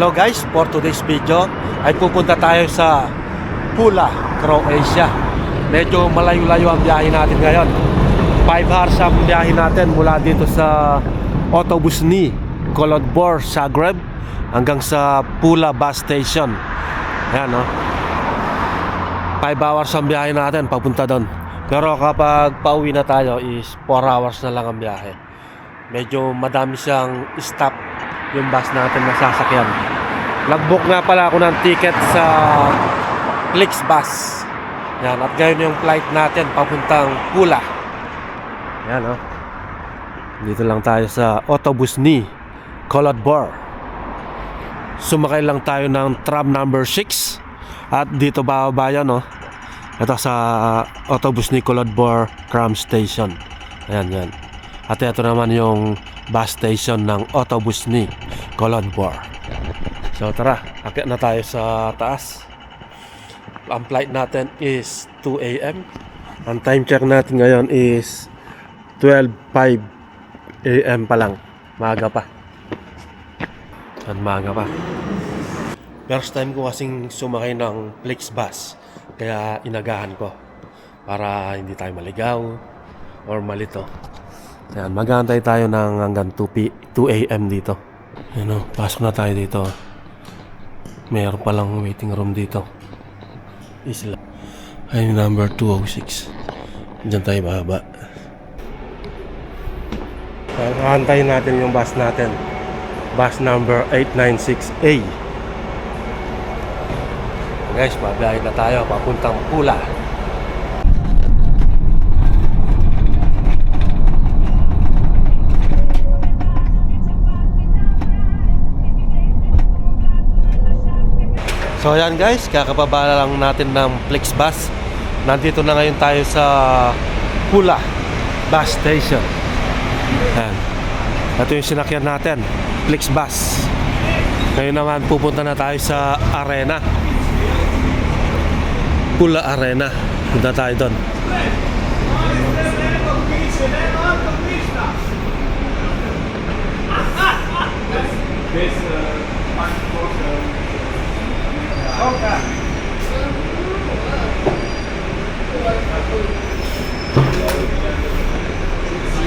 Hello guys, for today's video ay pupunta tayo sa Pula, Croatia. Medyo malayo-layo ang biyahe natin ngayon. 5 hours ang biyahe natin mula dito sa Otobusni, Kolodvor, Zagreb hanggang sa Pula bus station. Ayan, no? 5 hours ang biyahe natin papunta doon. Pero kapag pauwi na tayo is 4 hours na lang ang biyahe. Medyo madami siyang stop yung bus natin na sasakyan. Nag-book nga pala ako ng ticket sa Flixbus. Yan, at ngayon yung flight natin papuntang Pula. Yan, oh. Dito lang tayo sa Otobusni, Kolodvor. Sumakay lang tayo ng tram number 6. At dito bababa yan, oh. Ito sa Otobusni, Kolodvor tram station. Ayan, yan. At ito naman yung bus station ng Otobusni, Kolodvor. So tara, akit na tayo sa taas. Ang flight natin is 2 AM. Ang time check natin ngayon is 12:05 AM pa lang. Maaga pa. Maaga pa. First time ko kasing sumakay ng Flixbus, kaya inagahan ko para hindi tayo maligaw or malito. Ayan, mag-aantay tayo ng hanggang 2 AM dito. Ayan, o, pasok na tayo dito. Mayroon palang waiting room dito. Isla. Ay, number 206. Diyan tayo bababa. Antayin natin yung bus natin. Bus number 896A. Guys, babiyahe na tayo papuntang Pula. So ayan guys, kakababa lang natin ng Flixbus. Nandito na ngayon tayo sa Pula bus station. Ayan. Ito yung sinakyan natin, Flixbus. Ngayon naman pupunta na tayo sa arena, Pula Arena. Punta tayo doon.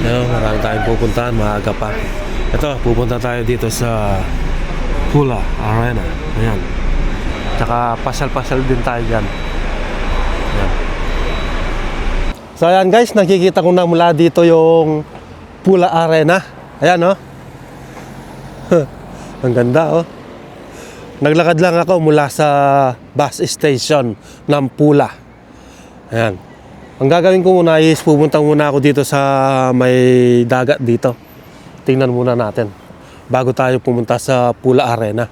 Marami tayong pupuntahan, maaga pa. Ito, pupunta tayo dito sa Pula Arena. Ayan. Tsaka pasal-pasal din tayo dyan. Ayan. So ayan guys, nakikita ko na mula dito yung Pula Arena. Ayan, oh. Ang ganda, oh. Naglakad lang ako mula sa bus station ng Pula. Ayan. Ang gagawin ko muna is pupunta muna ako dito sa may dagat dito. Tingnan muna natin bago tayo pumunta sa Pula Arena.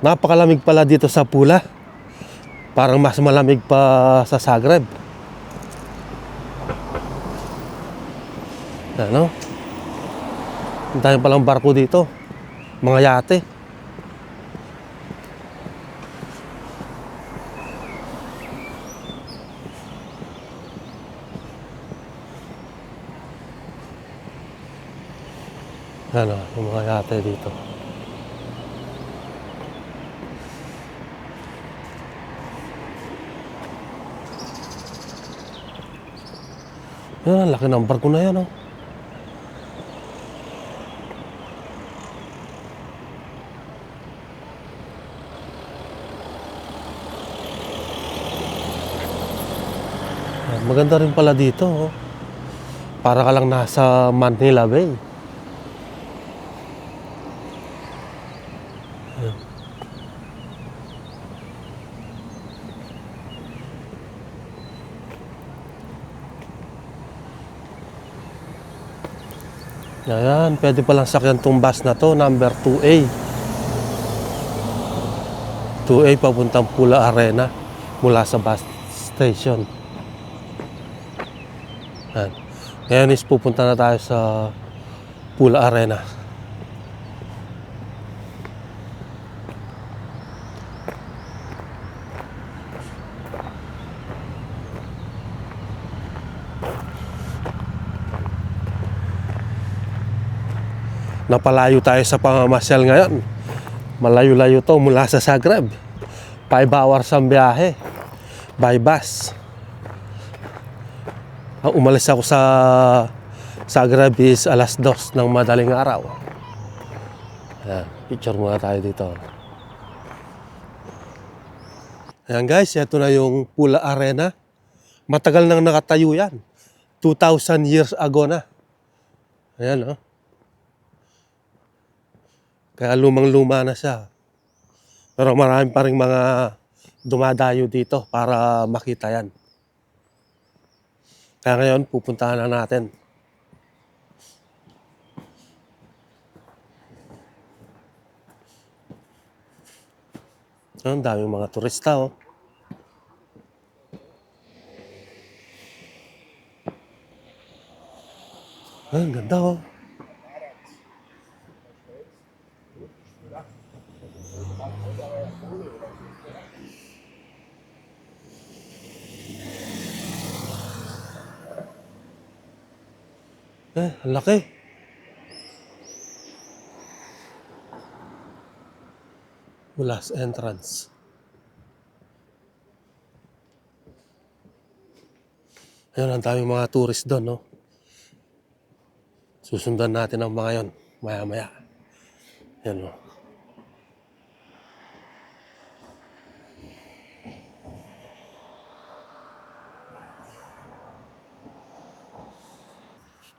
Napakalamig pala dito sa Pula. Parang mas malamig pa sa Zagreb. Ano? Ang dami palang barko dito. Mga yate. Ano, yung mga yate dito. Yan, laki ng barko na yan, oh. Maganda rin pala dito, oh. Para ka lang nasa Manila Bay. Ayan, pwede palang sakyan tong bus na to, number 2A. 2A papuntang Pula Arena mula sa bus station. Ayan. Ngayon is pupunta na tayo sa Pula Arena. napalayo tayo sa pamamasyal ngayon. Malayo-layo to mula sa Zagreb. 5 hours ang biyahe by bus. Umalis ako sa Zagreb is alas 2 ng madaling araw. Ayan, picture muna tayo dito. Ayan guys, ito na yung Pula Arena. Matagal nang nakatayo yan. 2,000 years ago na. Ayan, oh. Kaya lumang-luma na siya. Pero marami pa rin mga dumadayo dito para makita yan. Kaya ngayon, pupuntahan na natin. Ang daming mga turista, oh. Ay, ang ganda, oh. Ang laki. Last entrance. Ayun, ang daming mga tourist doon, no? Susundan natin ang mga yon maya-maya. Yan, no?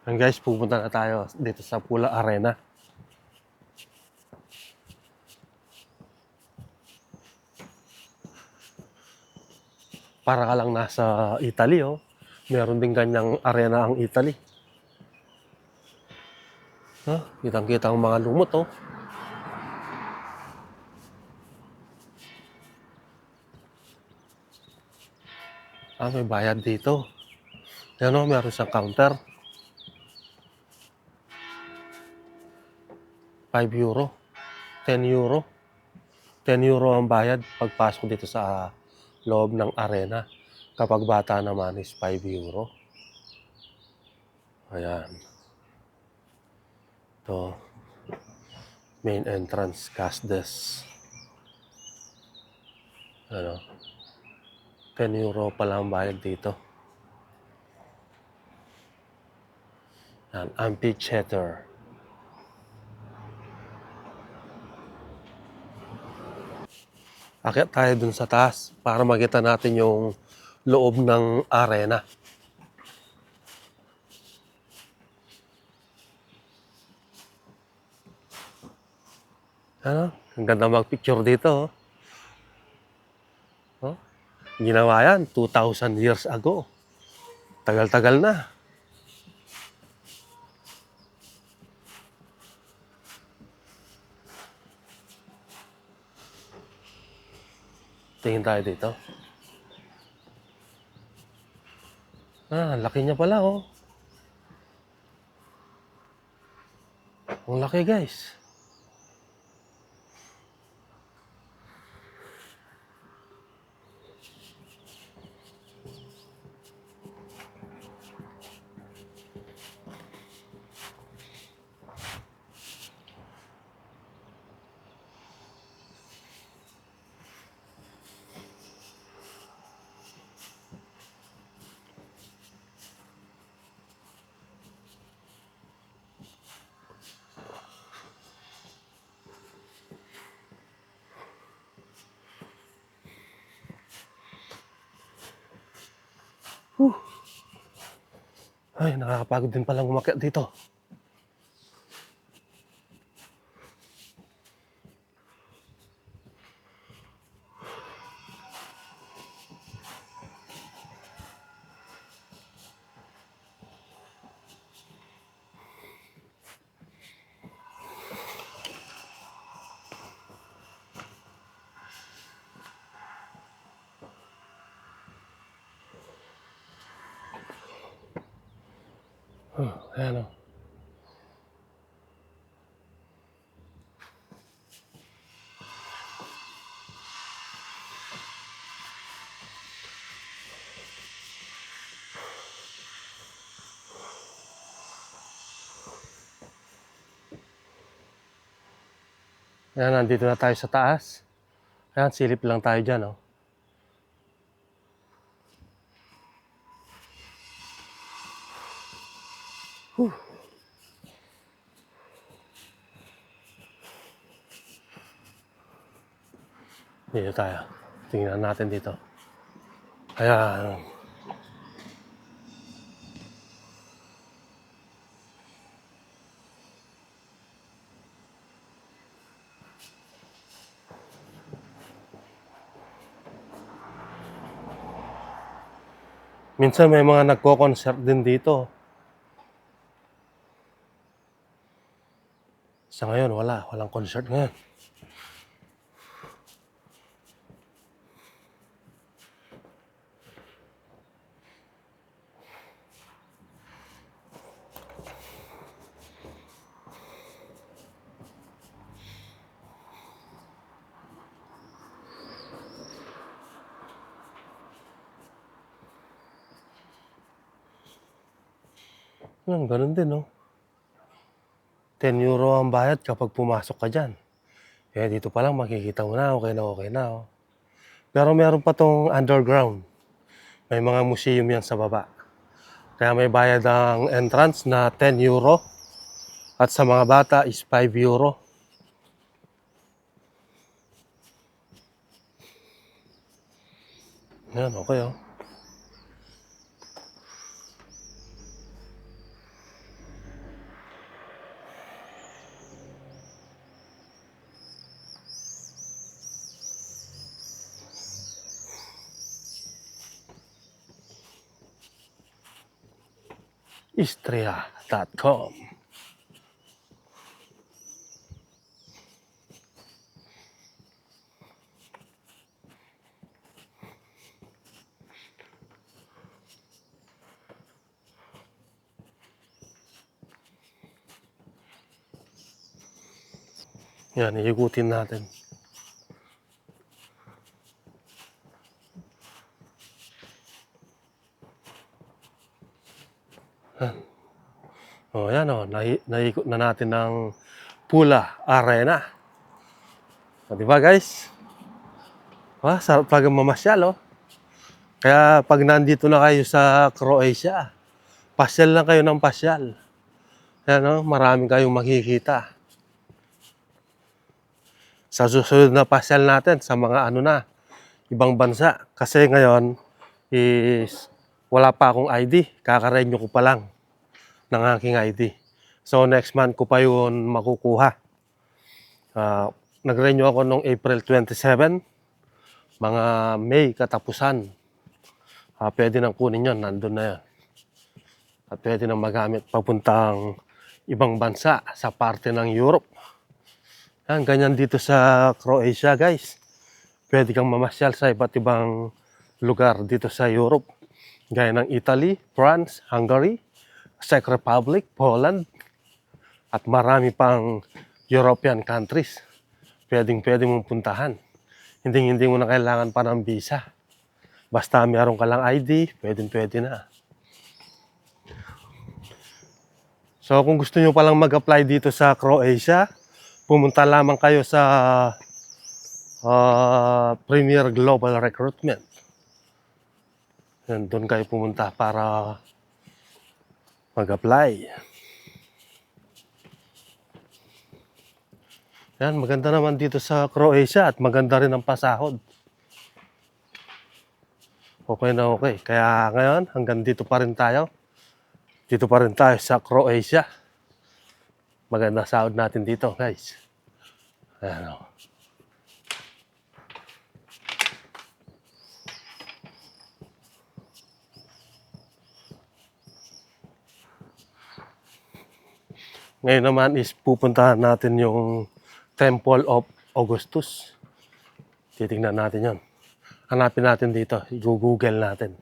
And guys, pupunta na tayo dito sa Pula Arena. Para ka lang nasa Italy, oh. Meron din ganyang arena ang Italy. Kitang-kita ang mga lumot, oh. May bayad dito. Yan, oh, meron siyang counter. 5 euro. 10 euro. 10 euro ang bayad pagpasok dito sa loob ng arena. Kapag bata naman is 5 euro. Ayan. Ito. Main entrance, cash desk. Ano? 10 euro pala ang bayad dito. Ayan, amphitheater. Akyat tayo dun sa taas para makita natin yung loob ng arena. Ano? Ang ganda mag-picture dito, oh. Ginawa yan 2,000 years ago. Tagal-tagal na. Tingin tayo dito. Laki niya pala, oh. Ang laki, guys. Ay, nakakapagod din palang umakyat dito. Ayan, oh. Ayan, nandito na tayo sa taas. Ayan, silip lang tayo dyan, oh. Dito tayo. Tingnan natin dito. Ayan. Minsan may mga nagko-concert din dito. Sa ngayon, walang concert ngayon. Ganun din, no? 10 euro ang bayad kapag pumasok ka dyan. Kaya dito pa lang makikita mo na, okay na, oh. Pero meron pa tong underground. May mga museum yan sa baba. Kaya may bayad ang entrance na 10 euro. At sa mga bata is 5 euro. Yan, okay, oh. Istria.com. Yan, iikutin natin. O, yan, o. Naikot na natin ng Pula Arena. O, diba, guys? Sarap talagang mamasyal, oh. Kaya pag nandito na kayo sa Croatia, pasyal lang kayo ng pasyal. Yan, oh, maraming kayong makikita. Sa susunod na pasyal natin sa mga ibang bansa. Kasi ngayon is wala pa akong ID. Kaka-renew ko pa lang ng aking ID. So next month ko pa yun makukuha. Nag-renew ako noong April 27. Mga May katapusan. Pwede nang kunin yun. Nandun na yan. At pwede nang magamit papuntang ibang bansa sa parte ng Europe. Yan, ganyan dito sa Croatia, guys. Pwede kang mamasyal sa iba't ibang lugar dito sa Europe. Gaya ng Italy, France, Hungary, Czech Republic, Poland, at marami pang European countries. Pwede mong puntahan. Hindi mo na kailangan pa ng visa. Basta meron ka lang ID, pwede na. So kung gusto nyo palang mag-apply dito sa Croatia, pumunta lamang kayo sa Premier Global Recruitment. Yan, doon kayo pumunta para mag-apply. Yan, maganda naman dito sa Croatia at maganda rin ang pasahod. Okay na okay. Kaya ngayon, hanggang dito pa rin tayo. Dito pa rin tayo sa Croatia. Maganda sahod natin dito, guys. Ayan, o. Ngayon naman is pupuntahan natin yung Temple of Augustus. Titingnan natin yon. Hanapin natin dito. I-google natin.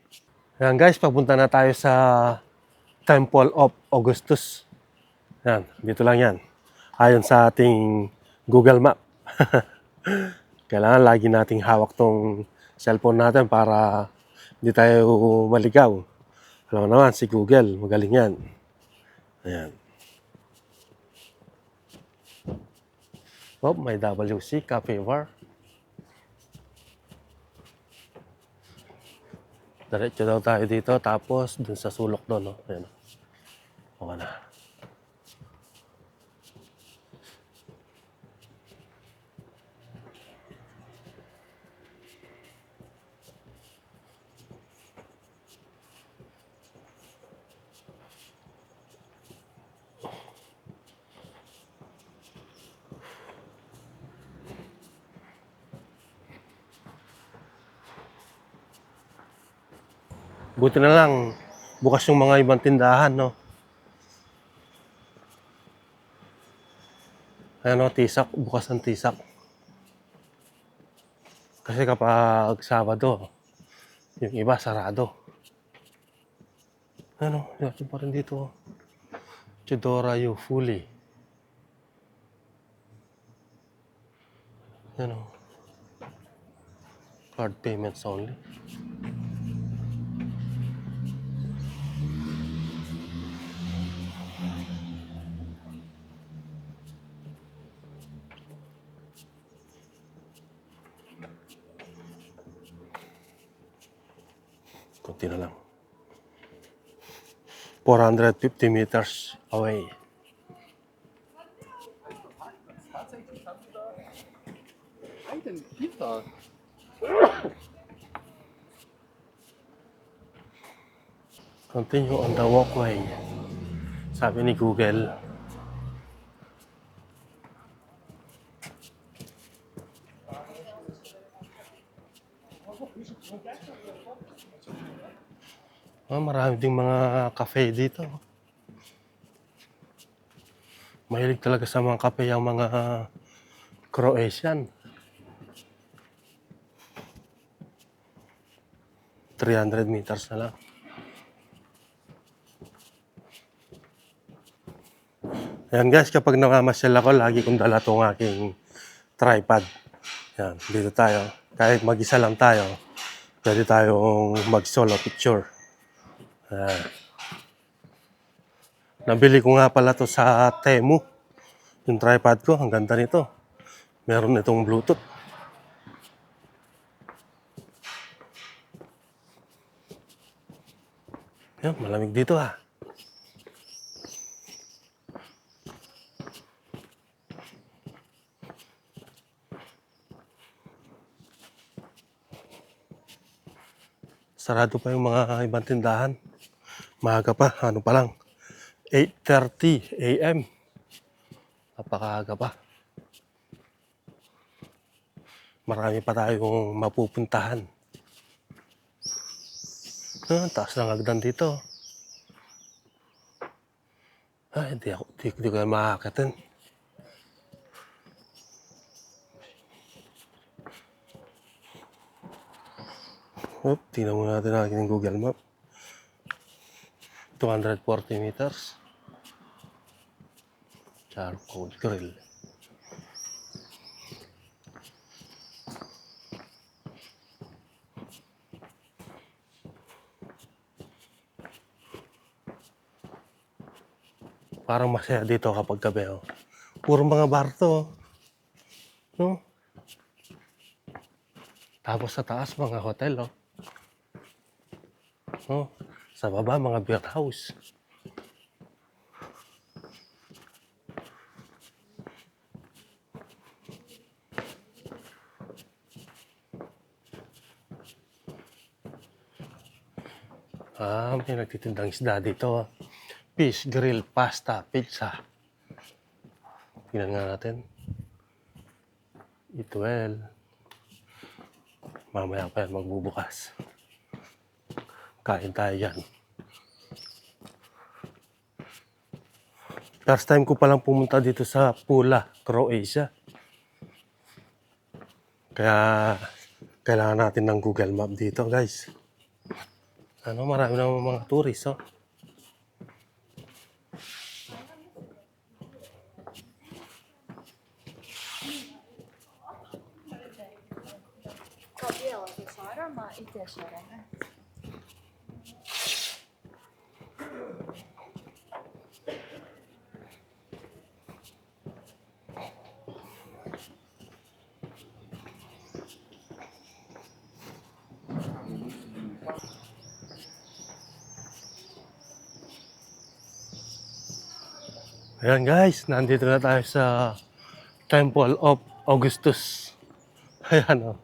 Ayan, guys, papunta na tayo sa Temple of Augustus. Yan, dito lang yan. Ayon sa ating Google Map. Kailangan lagi nating hawak tong cellphone natin para hindi tayo maligaw. Alam mo naman, si Google, magaling yan. Ayan. Oh, may WC, Cafe Bar. Diretso daw tayo dito, tapos dun sa sulok doon, no? Ayan. Okay na. Buti na lang, bukas yung mga ibang tindahan, no? Ayan, no, Tisak, bukas ang Tisak. Kasi kapag Sabado, yung iba sarado. Ano, yun pa rin dito. Chedora Yufuli. Ano, card payments only. Kunti na lang. 450 meters away. Continue on the walkway. Sabi ni Google. Marami ding mga cafe dito. Mahilig talaga sa mga cafe ang mga Croatian. 300 meters na lang. Ayan guys, kapag namamasyal ako, lagi kong dala itong aking tripod. Ayan, dito tayo. Kahit mag-isa lang tayo, pwede tayong mag-solo picture. Ayan. Nabili ko nga pala to sa Temu. Yung tripod ko, ang ganda nito. Meron itong Bluetooth. Ayan, malamig dito ha. Sarado pa yung mga ibang tindahan. Maaga pa, ano pa lang. 8:30 AM. Napakaaga pa. Marami pa tayong mapupuntahan. Taas ng hagdan dito. Hindi ko makakatin. Tingnan muna natin ang aking Google Map. 240 meters. Charcoal grill. Parang masaya dito kapag gabi. Oh. Puro mga bar to. No? Tapos sa taas mga hotel. Oh. Oh. Sa baba mga beer house. May nagtitindang isda dito. Fish, grill, pasta, pizza. Tingnan nga natin. Eat well. Mamaya pa yan magbubukas. Kain tayo yan. First time ko palang pumunta dito sa Pula, Croatia. Kaya kailangan natin ng Google Map dito guys. Marami naman mga tourist. Oh. Ayan guys, nandito na tayo sa Temple of Augustus. Ayan o.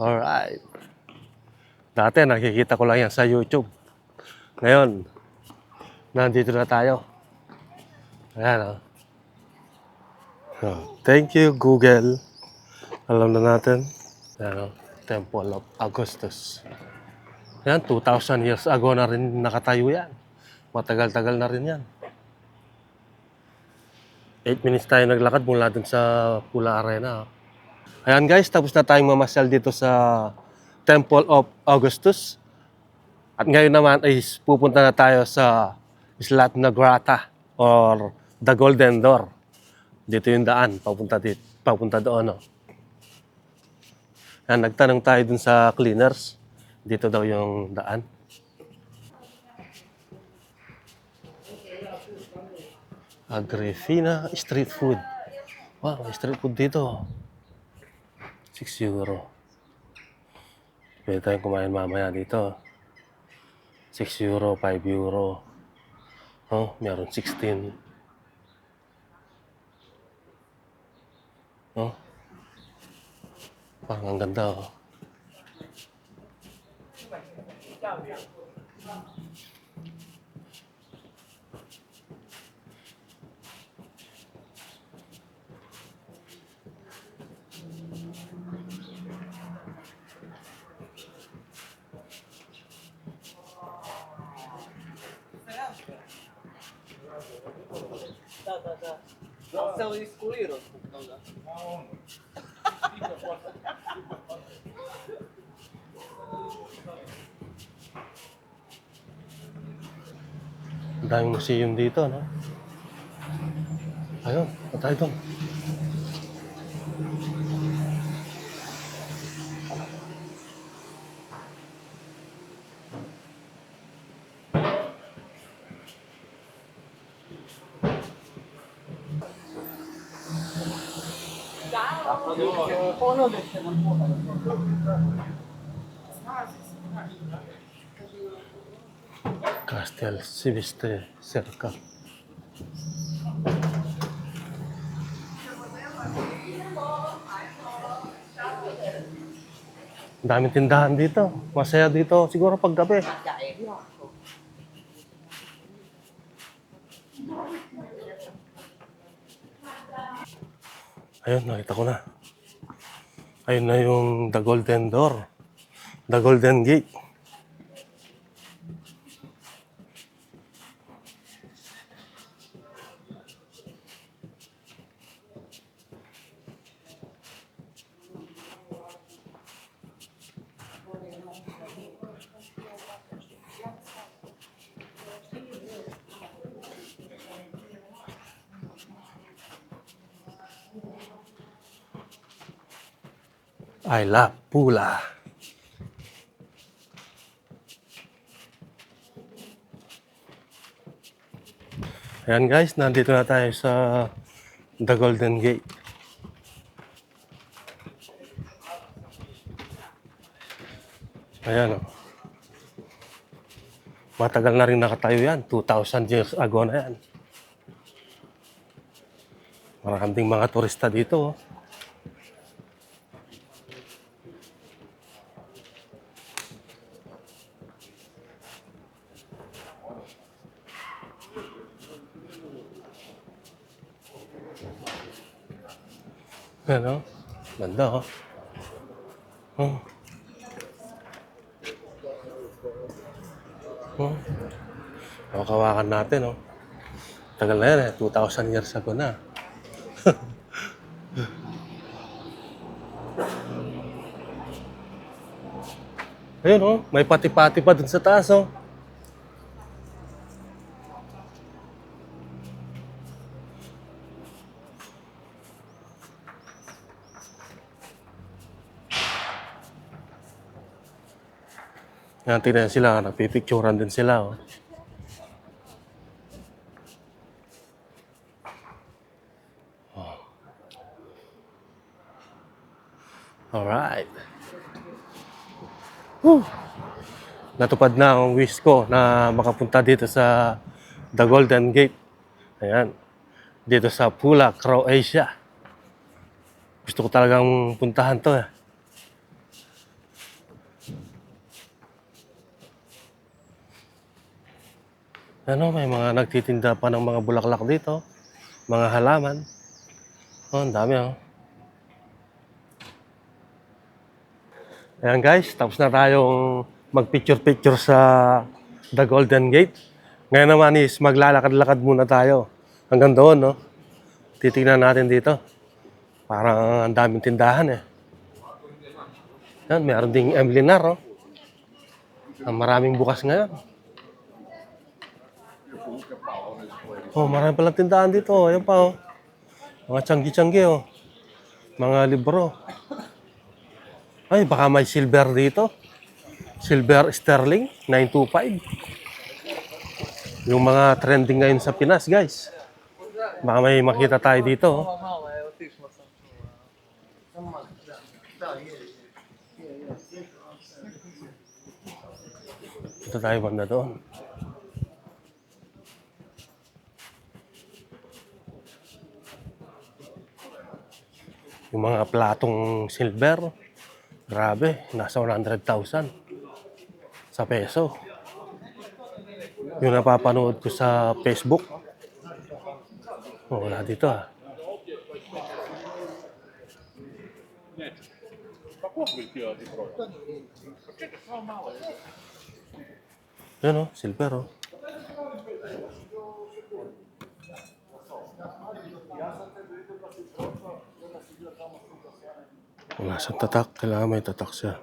Alright. Dati nakikita ko lang yan sa YouTube. Ngayon, nandito na tayo. Ayan o. Thank you Google. Alam na natin. Ayan o. Temple of Augustus. Ayan, 2,000 years ago na rin nakatayo yan. Matagal-tagal na rin yan. 8 minutes tayo naglakad mula dun sa Pula Arena. Ayan guys, tapos na tayong mamasyal dito sa Temple of Augustus. At ngayon naman ay pupunta na tayo sa Zlatna Grata or The Golden Door. Dito yung daan, papunta doon. No? Ayan, nagtanong tayo dun sa cleaners. Dito daw yung daan. Agrifina Street Food. Wow, may street food dito. 6 euro. Pwede tayong kumain mamaya dito. 6 euro, 5 euro. Oh, meron 16. Oh. Parang ang ganda oh. Ang daming museum dito, no? Ayun, patay doon. Castel Siviste Circle. Ang daming tindahan dito. Masaya dito siguro pag gabi. Ayun, nakita ko na. Ayun na yung The Golden Door. The Golden Gate. I love Pula. Ayan guys, nandito na tayo sa The Golden Gate. Ayan o. Matagal na rin nakatayo yan. 2,000 years ago na yan. Maraming mga turista dito. Ano? Ganda oh. Oh. Oh. Kawakan natin oh. Tagal na yan eh. 2,000 years ago na. Ayun oh. May pati-pati pa dun sa taas oh. Yan, tingnan sila, nagpipicturan din sila. Oh. Alright. Natupad na ang wish ko na makapunta dito sa The Golden Gate. Ayan. Dito sa Pula, Croatia. Gusto ko talagang puntahan to eh. Ano, may mga nagtitinda pa ng mga bulaklak dito. Mga halaman. Oh, ang dami oh. Ayan guys, tapos na tayong mag-picture-picture sa The Golden Gate. Ngayon naman is maglalakad-lakad muna tayo. Hanggang doon, no? Titignan natin dito. Parang ang daming tindahan eh. Yan, meron ding Emlinar, oh. Ang maraming bukas ngayon. Oh, marami palang tindahan dito. Ayan pa, oh. Mga tiyanggi-tiyanggi, oh. Mga libro. Ay, baka may silver dito. Silver Sterling, 925. Yung mga trending ngayon sa Pinas, guys. Baka may makita tayo dito, oh. Ito tayo banda doon. Yung mga platong silver, grabe, nasa 100,000 sa peso. Yung napapanood ko sa Facebook. Oh, wala dito ah. Yan oh, silver oh. Wala siyang tatak, kailangan may tatak siya.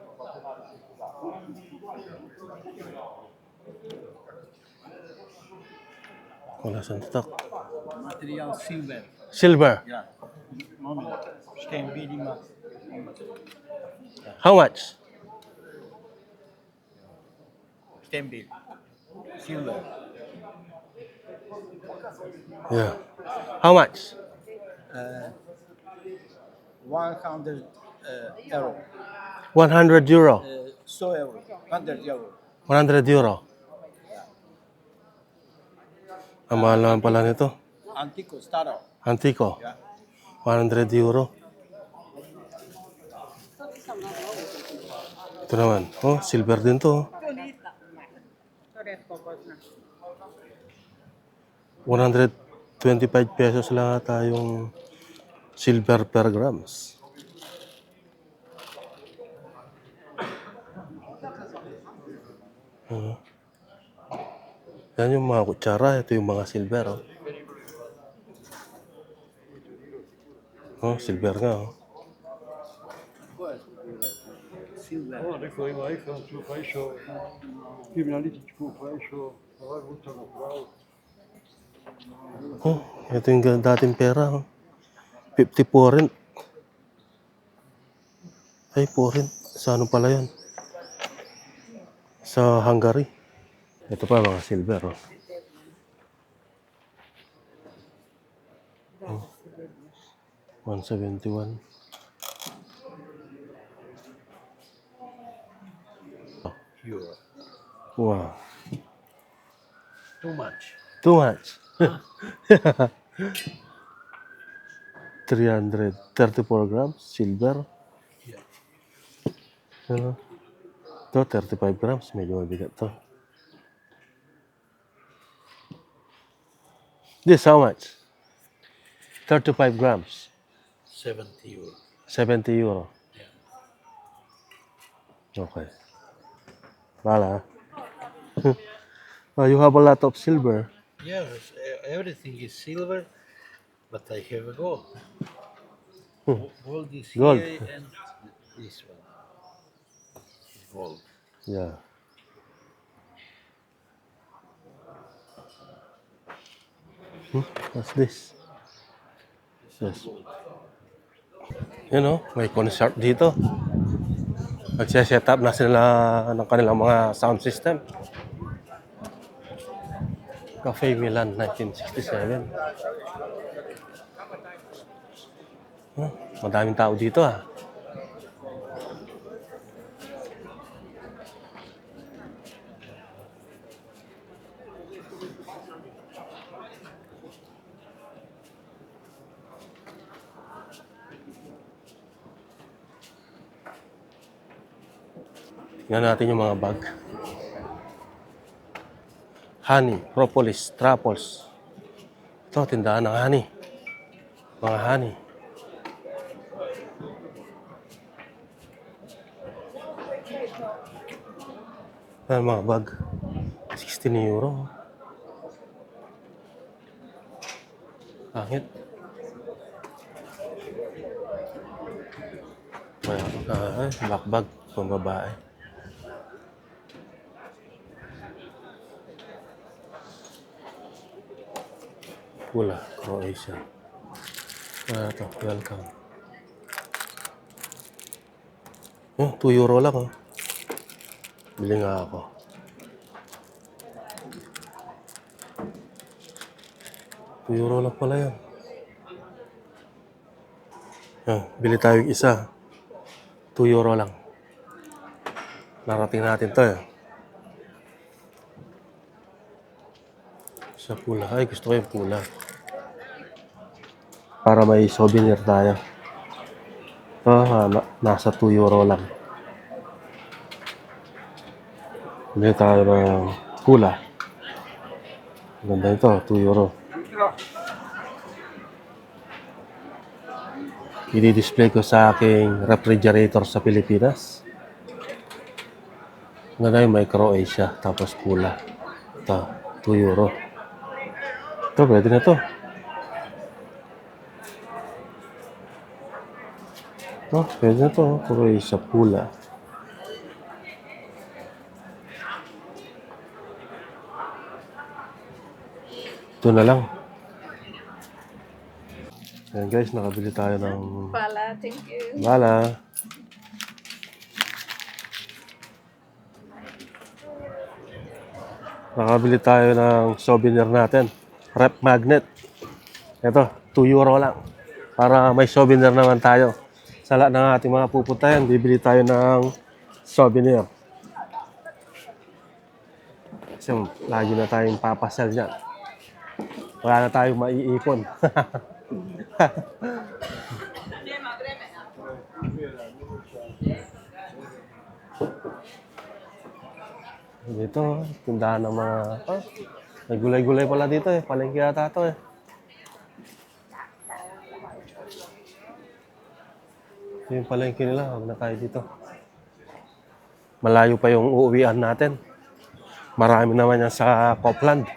Wala siyang tatak. Material silver. Silver. Ja. Moment. Steenbedima. How much? Steenbed. Silver. Yeah. How much? 100 euro. 100 euro. So euro. 100 euro. 100 euro. Ang mahal naman pala nito. Antico, staro. Antico. Yeah. 100 euro. Ito naman. Oh, silver din to. 125 pesos lang ata yung silver per grams. Yan yung mga kutsara. Ito yung mga silver. Oh, oh silver nga. Oh. Silver. Rekao ima ekran, čupa išao kriminalističku, pa išao vuča na pravo. Oh, ito yung dating pera. Oh. 50 forint. Ay, forint. Sa ano pala yan? Sa Hungary. Ito pa mga silver. Oh. Oh. 171. Euro. Wow. Too much. Too much. 334 grams silver. Yeah. Ano? Ito, 35 grams. Medyo mabigat to. This, how much? 35 grams. 70 euro. 70 euro. Okay. Wala. You have a lot of silver. Yes, everything is silver, but I have a gold. Gold is Gold. here and this one is gold. Yeah. What's this? Yes. You know, may concert dito. Nagsiset up na sila ng kanilang mga sound system. Cafe Milan, 1967. Madaming tao dito ah. Tingnan natin yung mga bag. Honey, propolis, truffles. Ito, tindahan ng honey. Mga honey. Ayan, mga bag. 16 euro. Pangit. Black bag. Pang babae. Pula, Croatia. Ito, welcome. Oh, 2 euro lang oh. Bili nga ako. €2 lang pala yan. Bili tayo yung isa. €2 lang. Narating natin to eh. Sa pula. Ay, gusto ko yung pula. Para may souvenir tayo. Ito, nasa €2 lang. Bili tayo ng pula. Ganda ito, €2. I-display ko sa aking refrigerator sa Pilipinas. Ganda yung may Croatia, tapos pula. Ito, €2. Ito, pwede na to. Pwede na to. Croatia, pula. Ito na lang. Ayan guys, nakabili tayo ng... Pala, thank you. Bala. Nakabili tayo ng souvenir natin. Rep magnet. Ito, €2 lang. Para may souvenir naman tayo. Sa lahat ng ating mga pupuntahan, bibili tayo ng souvenir. Kasi lagi na tayong papasal dyan. Wala na tayong maiipon. Dito, tindahan ng mga... may gulay-gulay pala dito eh. Palengke yata ito eh. Ito yung palengke nila. Huwag na tayo dito. Malayo pa yung uuwian natin. Marami naman yan sa Copland.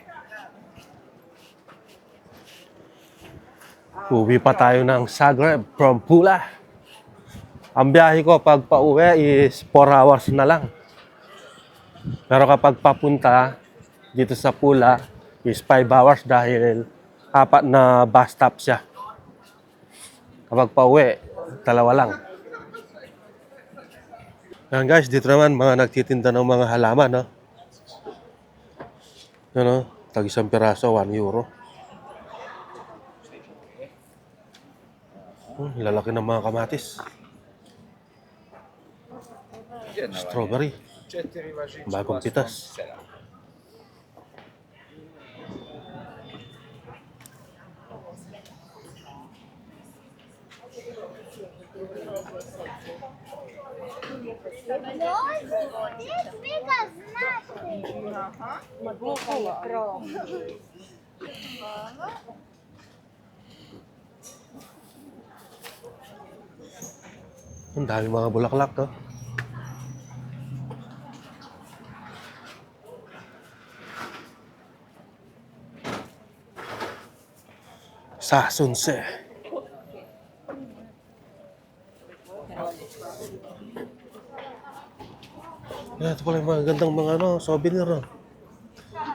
Uwi pa tayo ng Zagreb from Pula. Ang biyahe ko pag pauwi is 4 hours na lang. Pero kapag papunta dito sa Pula is 5 hours dahil 4 na bus stop siya. Kapag pauwi, 2 lang. Yan guys, dito naman mga nagtitinda ng mga halaman. No? Yan, tag isang piraso, €1. Lalaki ng mga kamatis. Strawberry. Bagong pitas. Ang dami mga bulaklak to. Sa Sunse. Ito pala yung mga gandang mga souvenir.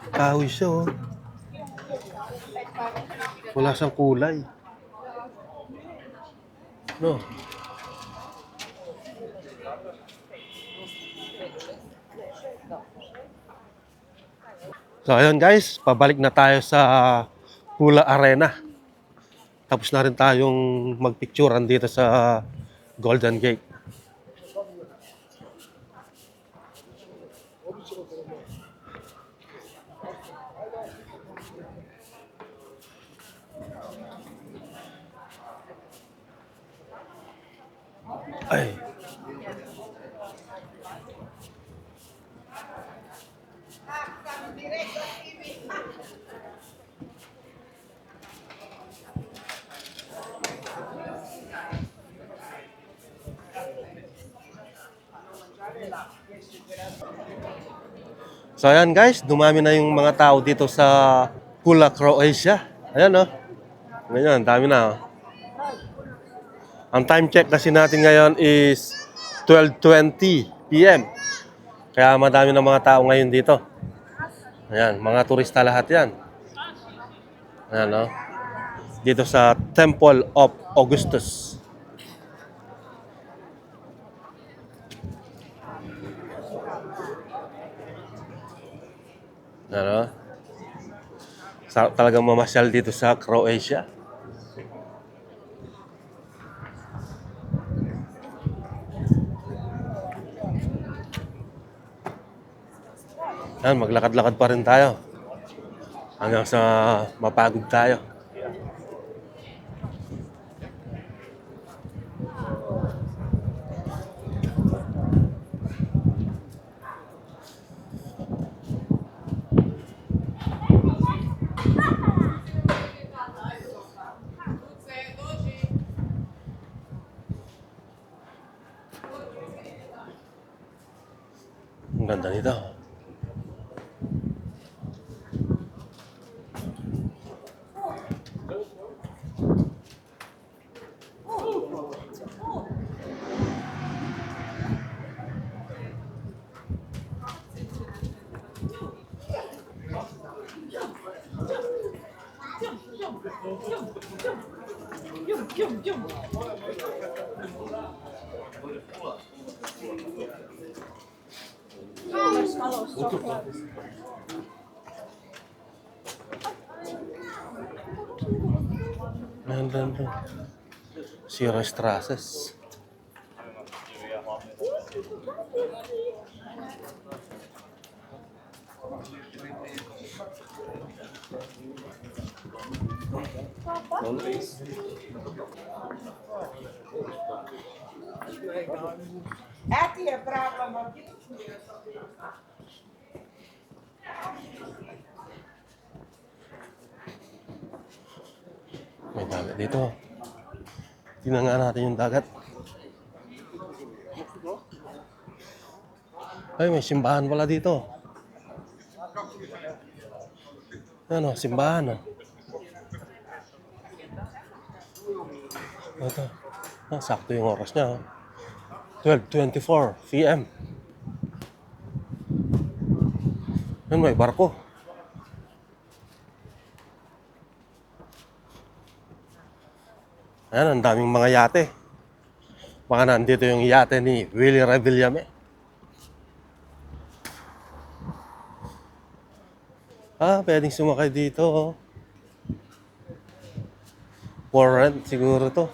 Kahoy siya oh. Wala siyang kulay. No. So ayun guys, pabalik na tayo sa Pula Arena. Tapos na rin tayong magpicturean dito sa Golden Gate. Ay. So ayan guys, dumami na yung mga tao dito sa Pula, Croatia. Ayan oh. Ngayon, dami na oh. Ang time check kasi natin ngayon is 12:20 PM. Kaya madami na mga tao ngayon dito. Ayan, mga turista lahat yan. Ayan oh. Dito sa Temple of Augustus. Ano? Talagang mamasyal dito sa Croatia. Yan, maglakad-lakad pa rin tayo. Hanggang sa mapagod tayo. Ang ganda nito. Nandun doon. Sierra Strasses. Eti je prava magina. May dagat dito. Tingnan nga natin yung dagat. Ay, may simbahan pala dito. Ano, simbahan oh. Ito. Ah, sakto yung oras niya oh. 12:24 PM. Yan, may barko. Ayan, ang daming mga yate. Baka nandito yung yate ni Willie Revillame. Ah, pwedeng sumakay dito oh. For rent siguro to.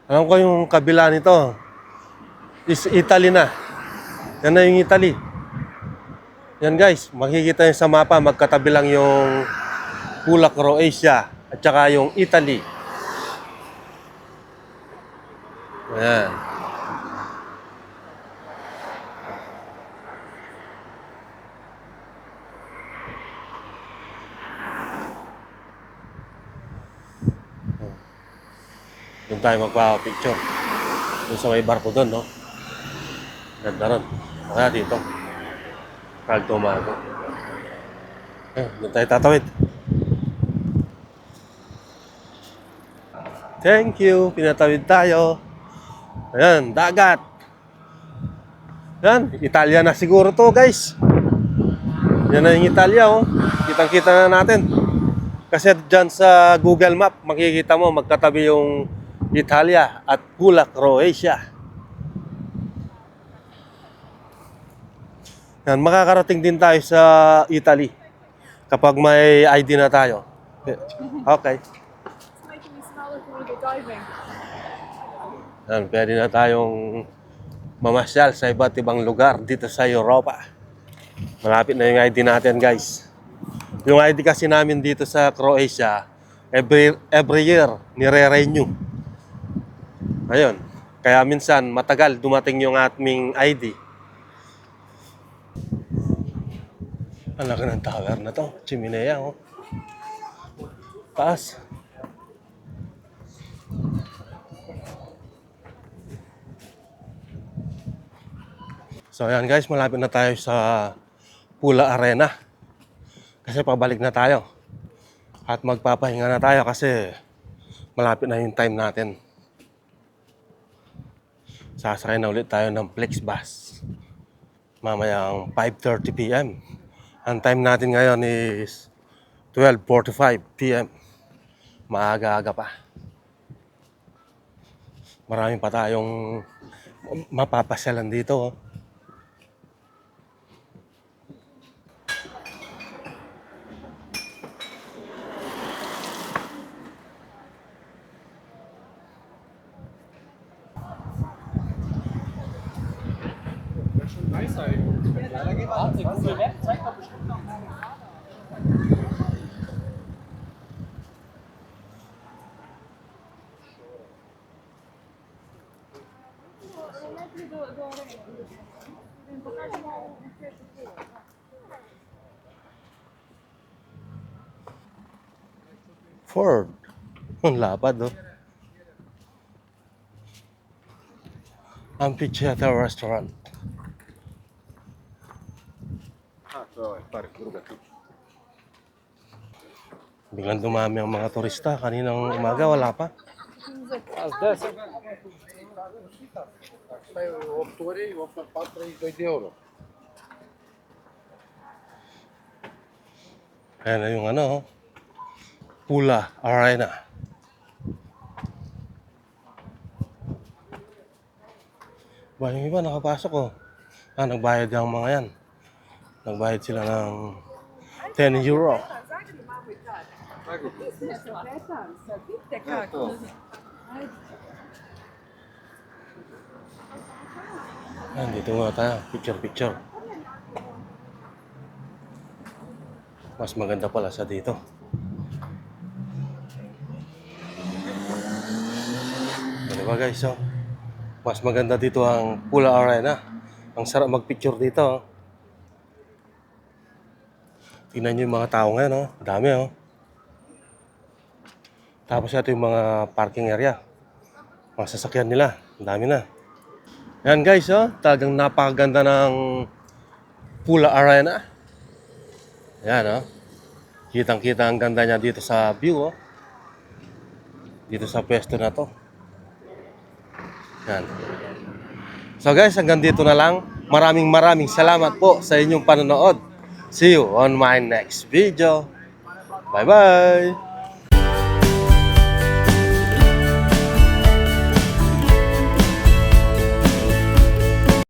Alam ko yung kabila nito is Italy na. Yan na yung Italy. Yan guys, makikita nyo sa mapa, magkatabi lang yung Pula, Croatia at saka yung Italy. Ayan. Doon tayo magpa-picture. Doon sa may barko doon, no? Ganda ron. Kaya dito. Kag tumago. Doon tayo tatawid. Thank you. Pinatawid tayo. Ayan, dagat. Ayan, Italia na siguro to guys. Yan na yung Italia, oh. Kitang-kita na natin. Kasi dyan sa Google Map, makikita mo magkatabi yung Italia at Pula, Croatia. Yan, makakarating din tayo sa Italy kapag may ID na tayo. Okay. It's making me smell like when we go diving. Yan, pwede na tayong mamasyal sa iba't ibang lugar dito sa Europa. Malapit na yung ID natin, guys. Yung ID kasi namin dito sa Croatia, every year nire-renew. Ayun. Kaya minsan matagal dumating yung aming ID. Ang laki ng tower na to. Chiminea, oh. Taas. So ayan guys, malapit na tayo sa Pula Arena. Kasi pabalik na tayo. At magpapahinga na tayo kasi malapit na yung time natin. Sasakay na ulit tayo ng Flexbus. Mamayang 5:30 p.m. Ang time natin ngayon is 12:45 p.m. Maaga-aga pa. Maraming pa tayong mapapasyalan dito. Ford. Ang lapad, no? Amphitheater Restaurant. Biglang dumami ang mga turista. Kaninang umaga, wala pa. Stai 8 ore, 8 per 4, 32 euro. Ayan na yung ano, Pula Arena. Ba, yung iba nakapasok oh. Nagbayad ang mga yan. Nagbayad sila ng 10 euro. Ayan, dito nga tayo. Picture. Mas maganda pala sa dito. Ano ba guys, oh? Mas maganda dito ang Pula Arena. Ang sarap magpicture dito, oh. Tingnan nyo yung mga tao ngayon, oh. Dami, oh. Tapos ito yung mga parking area. Mga sasakyan nila. Ang dami na. Yan guys, oh. Talagang napakaganda ng Pula Arena. Yan, oh. Kitang-kita ang ganda niya dito sa view, oh. Dito sa pwesto na to. Yan. So guys, hanggang dito na lang. Maraming salamat po sa inyong panonood. See you on my next video. Bye-bye!